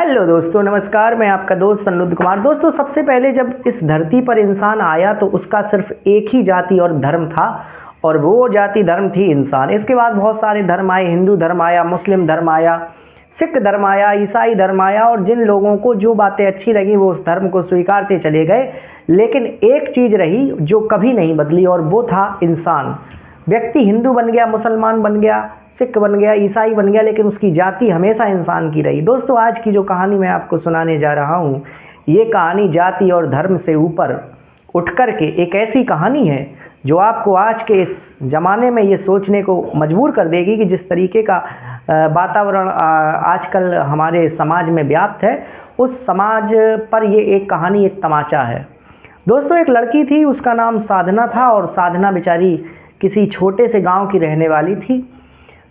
Hello दोस्तों, नमस्कार। मैं आपका दोस्त अनुरुद्ध कुमार। दोस्तों, सबसे पहले जब इस धरती पर इंसान आया तो उसका सिर्फ एक ही जाति और धर्म था, और वो जाति धर्म थी इंसान। इसके बाद बहुत सारे धर्म आए। हिंदू धर्म आया, मुस्लिम धर्म आया, सिख धर्म आया, ईसाई धर्म आया, और जिन लोगों को जो बातें अच्छी लगी वो उस धर्म को स्वीकारते चले गए। लेकिन एक चीज़ रही जो कभी नहीं बदली, और वो था इंसान। व्यक्ति हिंदू बन गया, मुसलमान बन गया, सिख बन गया, ईसाई बन गया, लेकिन उसकी जाति हमेशा इंसान की रही। दोस्तों, आज की जो कहानी मैं आपको सुनाने जा रहा हूँ, ये कहानी जाति और धर्म से ऊपर उठ कर के एक ऐसी कहानी है जो आपको आज के इस ज़माने में ये सोचने को मजबूर कर देगी कि जिस तरीके का वातावरण आजकल हमारे समाज में व्याप्त है, उस समाज पर ये एक कहानी, एक तमाचा है। दोस्तों, एक लड़की थी, उसका नाम साधना था, और साधना बेचारी किसी छोटे से गांव की रहने वाली थी।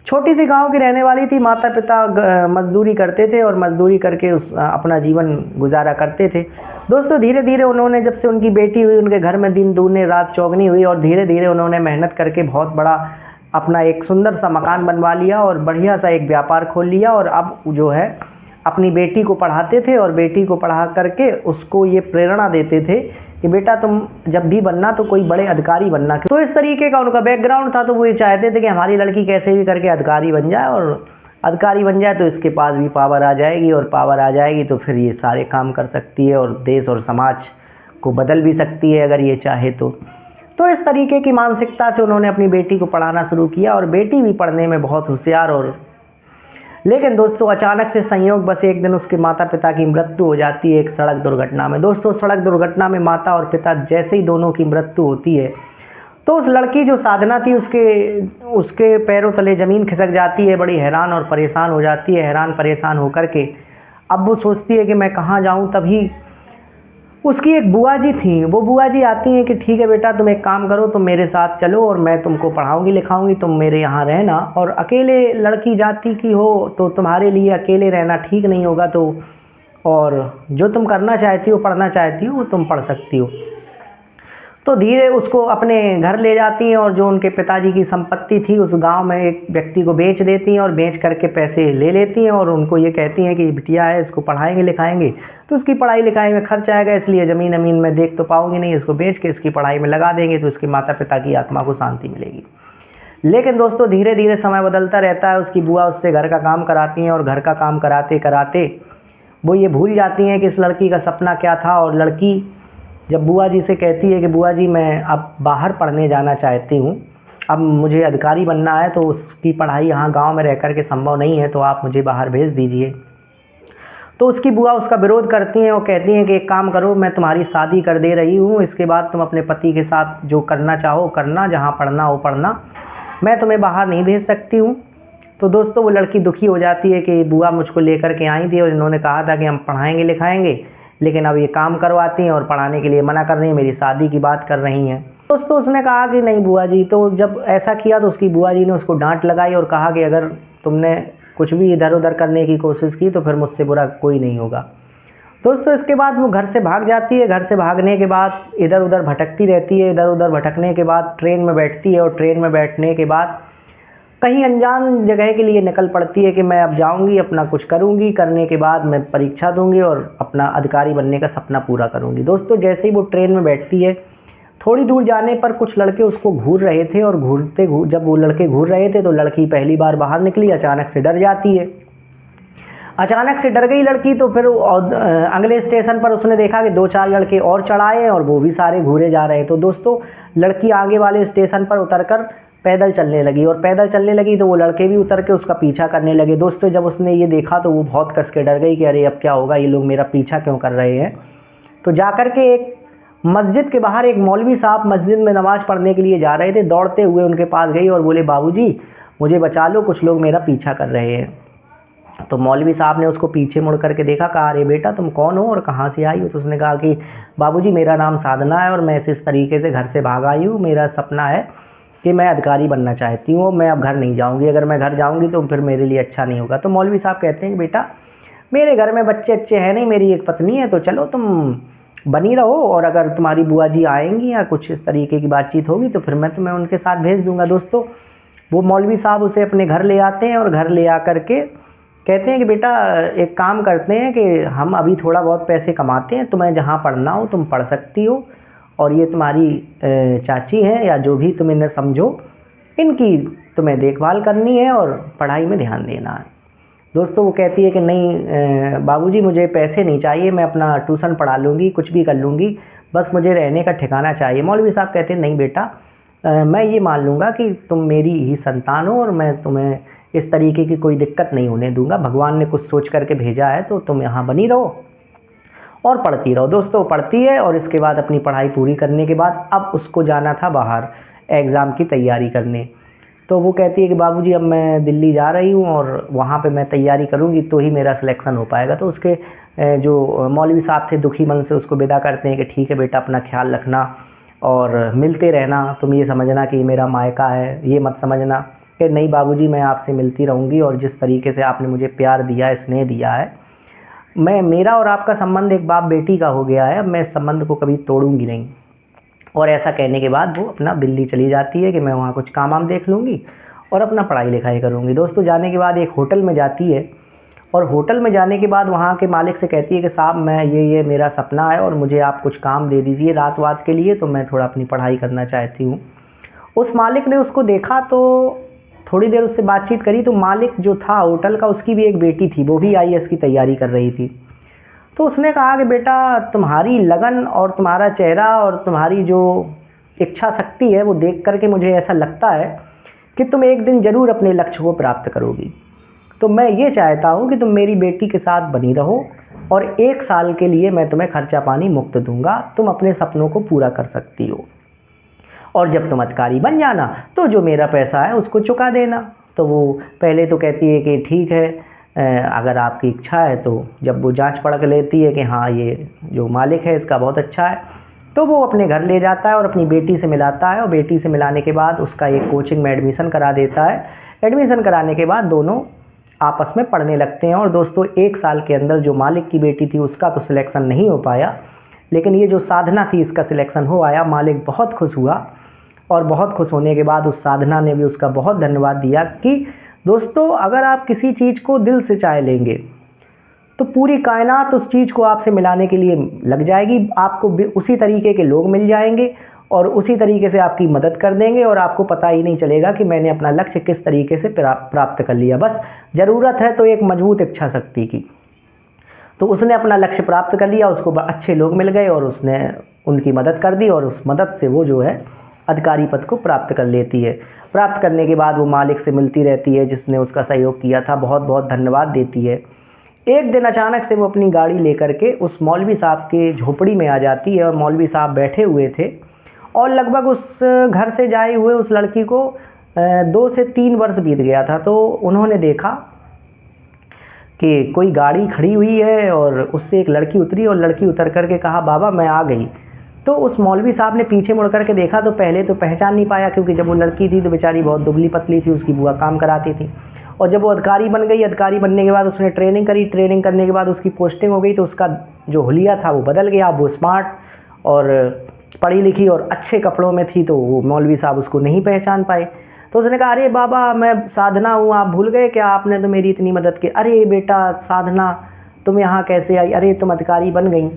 छोटी सी गांव की रहने वाली थी। माता पिता मजदूरी करते थे और मजदूरी करके अपना जीवन गुजारा करते थे। दोस्तों, धीरे धीरे उन्होंने, जब से उनकी बेटी हुई, उनके घर में दिन दूनी रात चौगनी हुई, और धीरे धीरे उन्होंने मेहनत करके बहुत बड़ा अपना एक सुंदर सा मकान बनवा लिया और बढ़िया सा एक व्यापार खोल लिया। और अब जो है अपनी बेटी को पढ़ाते थे, और बेटी को पढ़ा करके उसको ये प्रेरणा देते थे कि बेटा तुम जब भी बनना तो कोई बड़े अधिकारी बनना। तो इस तरीके का उनका बैकग्राउंड था। तो वो ये चाहते थे कि हमारी लड़की कैसे भी करके अधिकारी बन जाए, और अधिकारी बन जाए तो इसके पास भी पावर आ जाएगी, और पावर आ जाएगी तो फिर ये सारे काम कर सकती है और देश और समाज को बदल भी सकती है अगर ये चाहे तो इस तरीके की मानसिकता से उन्होंने अपनी बेटी को पढ़ाना शुरू किया, और बेटी भी पढ़ने में बहुत होशियार। और लेकिन दोस्तों, अचानक से संयोग बस एक दिन उसके माता पिता की मृत्यु हो जाती है एक सड़क दुर्घटना में। दोस्तों, सड़क दुर्घटना में माता और पिता जैसे ही दोनों की मृत्यु होती है, तो उस लड़की जो साधना थी, उसके पैरों तले ज़मीन खिसक जाती है। बड़ी हैरान और परेशान हो जाती है। हैरान परेशान होकर के अब वो सोचती है कि मैं कहाँ जाऊँ। तभी उसकी एक बुआ जी थी। वो बुआ जी आती हैं कि ठीक है बेटा, तुम एक काम करो, तुम मेरे साथ चलो और मैं तुमको पढ़ाऊंगी लिखाऊंगी, तुम मेरे यहाँ रहना। और अकेले लड़की जाति की हो तो तुम्हारे लिए अकेले रहना ठीक नहीं होगा, तो और जो तुम करना चाहती हो, पढ़ना चाहती हो, वो तुम पढ़ सकती हो। तो धीरे उसको अपने घर ले जाती हैं, और जो उनके पिताजी की संपत्ति थी उस गांव में एक व्यक्ति को बेच देती हैं, और बेच करके पैसे ले लेती हैं, और उनको ये कहती हैं कि बिटिया है, इसको पढ़ाएंगे लिखाएंगे तो उसकी पढ़ाई लिखाई में खर्च आएगा, इसलिए ज़मीन अमीन में देख तो पाओगी नहीं, इसको बेच के इसकी पढ़ाई में लगा देंगे तो उसके माता पिता की आत्मा को शांति मिलेगी। लेकिन दोस्तों, धीरे धीरे समय बदलता रहता है। उसकी बुआ उससे घर का काम कराती हैं, और घर का काम कराते कराते वो ये भूल जाती हैं कि इस लड़की का सपना क्या था। और लड़की जब बुआ जी से कहती है कि बुआ जी, मैं अब बाहर पढ़ने जाना चाहती हूँ, अब मुझे अधिकारी बनना है, तो उसकी पढ़ाई यहाँ गांव में रह कर के संभव नहीं है, तो आप मुझे बाहर भेज दीजिए। तो उसकी बुआ उसका विरोध करती हैं और कहती हैं कि एक काम करो, मैं तुम्हारी शादी कर दे रही हूँ, इसके बाद तुम अपने पति के साथ जो करना चाहो करना, जहाँ पढ़ना हो पढ़ना, मैं तुम्हें बाहर नहीं भेज सकती हूँ। तो दोस्तों, वो लड़की दुखी हो जाती है कि बुआ मुझको लेकर के आई थी और इन्होंने कहा था कि हम पढ़ाएंगे लिखाएंगे, लेकिन अब ये काम करवाती हैं और पढ़ाने के लिए मना कर रही हैं, मेरी शादी की बात कर रही हैं। दोस्तों, उसने कहा कि नहीं बुआ जी। तो जब ऐसा किया तो उसकी बुआ जी ने उसको डांट लगाई और कहा कि अगर तुमने कुछ भी इधर उधर करने की कोशिश की तो फिर मुझसे बुरा कोई नहीं होगा। दोस्तों, इसके बाद वो घर से भाग जाती है। घर से भागने के बाद इधर उधर भटकती रहती है। इधर उधर भटकने के बाद ट्रेन में बैठती है, और ट्रेन में बैठने के बाद कहीं अनजान जगह के लिए निकल पड़ती है कि मैं अब जाऊंगी, अपना कुछ करूंगी, करने के बाद मैं परीक्षा दूंगी और अपना अधिकारी बनने का सपना पूरा करूंगी। दोस्तों, जैसे ही वो ट्रेन में बैठती है, थोड़ी दूर जाने पर कुछ लड़के उसको घूर रहे थे, और जब वो लड़के घूर रहे थे तो लड़की पहली बार बाहर निकली, अचानक से डर जाती है। अचानक से डर गई लड़की, तो फिर अगले स्टेशन पर उसने देखा कि 2-4 लड़के और चढ़ाए और वो भी सारे घूरे जा रहे। तो दोस्तों, लड़की आगे वाले स्टेशन पर उतरकर पैदल चलने लगी, और पैदल चलने लगी तो वो लड़के भी उतर के उसका पीछा करने लगे। दोस्तों, जब उसने ये देखा तो वो बहुत कस के डर गई कि अरे अब क्या होगा, ये लोग मेरा पीछा क्यों कर रहे हैं। तो जाकर के एक मस्जिद के बाहर एक मौलवी साहब मस्जिद में नमाज़ पढ़ने के लिए जा रहे थे, दौड़ते हुए उनके पास गई और बोले, बाबूजी मुझे बचा लो, कुछ लोग मेरा पीछा कर रहे हैं। तो मौलवी साहब ने उसको पीछे मुड़ करके देखा, कहा अरे बेटा तुम कौन हो और कहाँ से आई हो। तो उसने कहा कि बाबूजी, मेरा नाम साधना है और मैं इस तरीके से घर से भाग आई हूँ। मेरा सपना है कि मैं अधिकारी बनना चाहती हूँ, मैं अब घर नहीं जाऊँगी, अगर मैं घर जाऊँगी तो फिर मेरे लिए अच्छा नहीं होगा। तो मौलवी साहब कहते हैं कि बेटा, मेरे घर में बच्चे अच्छे हैं नहीं, मेरी एक पत्नी है, तो चलो तुम बनी रहो, और अगर तुम्हारी बुआ जी आएंगी या कुछ इस तरीके की बातचीत होगी तो फिर मैं तुम्हें उनके साथ भेज दूँगा। दोस्तों, वो मौलवी साहब उसे अपने घर ले आते हैं, और घर ले आ कर के कहते हैं कि बेटा एक काम करते हैं कि हम अभी थोड़ा बहुत पैसे कमाते हैं, तुम्हें जहाँ पढ़ना हो तुम पढ़ सकती हो, और ये तुम्हारी चाची हैं या जो भी तुम इन्हें समझो, इनकी तुम्हें देखभाल करनी है और पढ़ाई में ध्यान देना है। दोस्तों वो कहती है कि नहीं बाबूजी मुझे पैसे नहीं चाहिए, मैं अपना ट्यूशन पढ़ा लूँगी, कुछ भी कर लूँगी, बस मुझे रहने का ठिकाना चाहिए। मौलवी साहब कहते हैं नहीं बेटा, मैं ये मान लूँगा कि तुम मेरी ही संतान हो और मैं तुम्हें इस तरीके की कोई दिक्कत नहीं होने दूंगा, भगवान ने कुछ सोच करके भेजा है तो तुम यहाँ बनी रहो और पढ़ती रहो। दोस्तों पढ़ती है और इसके बाद अपनी पढ़ाई पूरी करने के बाद अब उसको जाना था बाहर एग्ज़ाम की तैयारी करने। तो वो कहती है कि बाबूजी अब मैं दिल्ली जा रही हूँ और वहाँ पे मैं तैयारी करूँगी तो ही मेरा सिलेक्शन हो पाएगा। तो उसके जो मौलवी साहब थे दुखी मन से उसको विदा करते हैं कि ठीक है बेटा, अपना ख्याल रखना और मिलते रहना, तुम ये समझना कि मेरा मायका है, ये मत समझना। कि नहीं बाबूजी मैं आपसे मिलती रहूँगी और जिस तरीके से आपने मुझे प्यार दिया है, स्नेह दिया है, मेरा और आपका संबंध एक बाप बेटी का हो गया है, अब मैं इस संबंध को कभी तोड़ूंगी नहीं। और ऐसा कहने के बाद वो अपना दिल्ली चली जाती है कि मैं वहाँ कुछ काम वाम देख लूँगी और अपना पढ़ाई लिखाई करूँगी। दोस्तों जाने के बाद एक होटल में जाती है और होटल में जाने के बाद वहाँ के मालिक से कहती है कि साहब मैं ये मेरा सपना है और मुझे आप कुछ काम दे दीजिए रात वात के लिए, तो मैं थोड़ा अपनी पढ़ाई करना चाहती हूँ। उस मालिक ने उसको देखा तो थोड़ी देर उससे बातचीत करी तो मालिक जो था होटल का उसकी भी एक बेटी थी, वो भी आईएएस की तैयारी कर रही थी। तो उसने कहा कि बेटा तुम्हारी लगन और तुम्हारा चेहरा और तुम्हारी जो इच्छा शक्ति है वो देख करके मुझे ऐसा लगता है कि तुम एक दिन ज़रूर अपने लक्ष्य को प्राप्त करोगी। तो मैं ये चाहता हूँ कि तुम मेरी बेटी के साथ बनी रहो और 1 साल के लिए मैं तुम्हें खर्चा पानी मुफ्त दूंगा, तुम अपने सपनों को पूरा कर सकती हो और जब तुम अधिकारी बन जाना तो जो मेरा पैसा है उसको चुका देना। तो वो पहले तो कहती है कि ठीक है अगर आपकी इच्छा है। तो जब वो जांच पड़क लेती है कि हाँ ये जो मालिक है इसका बहुत अच्छा है, तो वो अपने घर ले जाता है और अपनी बेटी से मिलाता है और बेटी से मिलाने के बाद उसका एक कोचिंग में एडमिशन करा देता है। एडमिशन कराने के बाद दोनों आपस में पढ़ने लगते हैं और दोस्तों 1 साल के अंदर जो मालिक की बेटी थी उसका तो सिलेक्शन नहीं हो पाया, लेकिन ये जो साधना थी इसका सिलेक्शन हो आया। मालिक बहुत खुश हुआ और बहुत खुश होने के बाद उस साधना ने भी उसका बहुत धन्यवाद दिया कि दोस्तों अगर आप किसी चीज़ को दिल से चाह लेंगे तो पूरी कायनात उस चीज़ को आपसे मिलाने के लिए लग जाएगी, आपको उसी तरीके के लोग मिल जाएंगे और उसी तरीके से आपकी मदद कर देंगे और आपको पता ही नहीं चलेगा कि मैंने अपना लक्ष्य किस तरीके से प्राप्त कर लिया। बस ज़रूरत है तो एक मजबूत इच्छा शक्ति की। तो उसने अपना लक्ष्य प्राप्त कर लिया, उसको अच्छे लोग मिल गए और उसने उनकी मदद कर दी और उस मदद से वो जो है अधिकारी पद को प्राप्त कर लेती है। प्राप्त करने के बाद वो मालिक से मिलती रहती है जिसने उसका सहयोग किया था, बहुत बहुत धन्यवाद देती है। एक दिन अचानक से वो अपनी गाड़ी लेकर के उस मौलवी साहब के झोपड़ी में आ जाती है और मौलवी साहब बैठे हुए थे और लगभग उस घर से जाए हुए उस लड़की को 2 से 3 वर्ष बीत गया था। तो उन्होंने देखा कि कोई गाड़ी खड़ी हुई है और उससे एक लड़की उतरी और लड़की उतर करके कहा बाबा मैं आ गई। तो उस मौलवी साहब ने पीछे मुड़ करके देखा तो पहले तो पहचान नहीं पाया, क्योंकि जब वो लड़की थी तो बेचारी बहुत दुबली पतली थी, उसकी बुआ काम कराती थी। और जब वो अधिकारी बन गई, अधिकारी बनने के बाद उसने ट्रेनिंग करी, ट्रेनिंग करने के बाद उसकी पोस्टिंग हो गई, तो उसका जो हुलिया था वो बदल गया। अब वो स्मार्ट और पढ़ी लिखी और अच्छे कपड़ों में थी, तो वो मौलवी साहब उसको नहीं पहचान पाए। तो उसने कहा अरे बाबा मैं साधना हूँ, आप भूल गए क्या, आपने तो मेरी इतनी मदद की। अरे बेटा साधना तुम यहाँ कैसे आई, अरे तुम अधिकारी बन गई।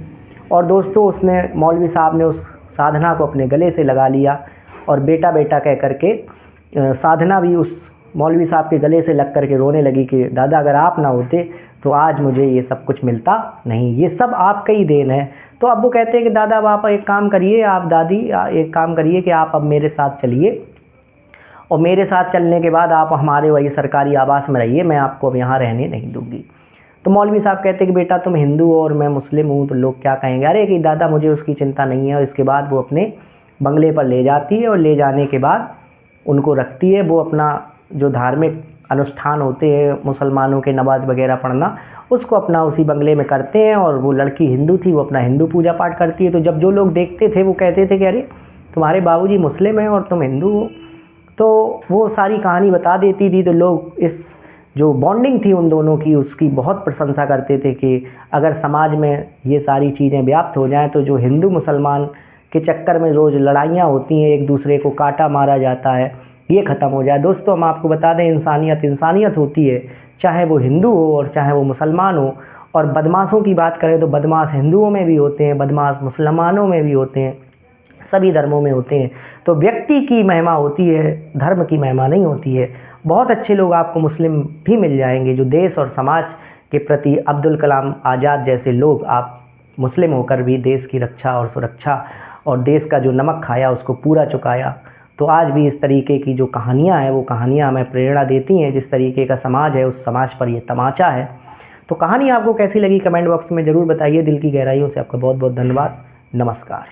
और दोस्तों उसने मौलवी साहब ने उस साधना को अपने गले से लगा लिया और बेटा बेटा कह करके साधना भी उस मौलवी साहब के गले से लग करके रोने लगी कि दादा अगर आप ना होते तो आज मुझे ये सब कुछ मिलता नहीं, ये सब आपका ही देन है। तो अब वो कहते हैं कि दादा अब आप एक काम करिए, आप दादी एक काम करिए कि आप अब मेरे साथ चलिए और मेरे साथ चलने के बाद आप हमारे वही सरकारी आवास में रहिए, मैं आपको अब यहाँ रहने नहीं दूँगी। तो मौलवी साहब कहते हैं कि बेटा तुम हिंदू हो और मैं मुस्लिम हूँ तो लोग क्या कहेंगे। अरे कि दादा मुझे उसकी चिंता नहीं है। और इसके बाद वो अपने बंगले पर ले जाती है और ले जाने के बाद उनको रखती है। वो अपना जो धार्मिक अनुष्ठान होते हैं मुसलमानों के, नमाज वगैरह पढ़ना, उसको अपना उसी बंगले में करते हैं। और वो लड़की हिंदू थी, वो अपना हिंदू पूजा पाठ करती है। तो जब जो लोग देखते थे वो कहते थे कि अरे तुम्हारे बाबूजी मुस्लिम हैं और तुम हिंदू हो। तो वो सारी कहानी बता देती थी। तो लोग इस जो बॉन्डिंग थी उन दोनों की उसकी बहुत प्रशंसा करते थे कि अगर समाज में ये सारी चीज़ें व्याप्त हो जाएं तो जो हिंदू मुसलमान के चक्कर में रोज़ लड़ाइयाँ होती हैं, एक दूसरे को काटा मारा जाता है, ये ख़त्म हो जाए। दोस्तों हम आपको बता दें इंसानियत होती है चाहे वो हिंदू हो और चाहे वो मुसलमान हो। और बदमाशों की बात करें तो बदमाश हिंदुओं में भी होते हैं, बदमाश मुसलमानों में भी होते हैं, सभी धर्मों में होते हैं। तो व्यक्ति की महिमा होती है, धर्म की महिमा नहीं होती है। बहुत अच्छे लोग आपको मुस्लिम भी मिल जाएंगे जो देश और समाज के प्रति, अब्दुल कलाम आज़ाद जैसे लोग, आप मुस्लिम होकर भी देश की रक्षा और सुरक्षा और देश का जो नमक खाया उसको पूरा चुकाया। तो आज भी इस तरीके की जो कहानियाँ हैं वो कहानियाँ हमें प्रेरणा देती हैं। जिस तरीके का समाज है उस समाज पर ये तमाचा है। तो कहानी आपको कैसी लगी कमेंट बॉक्स में ज़रूर बताइए। दिल की गहराइयों से आपका बहुत बहुत धन्यवाद। नमस्कार।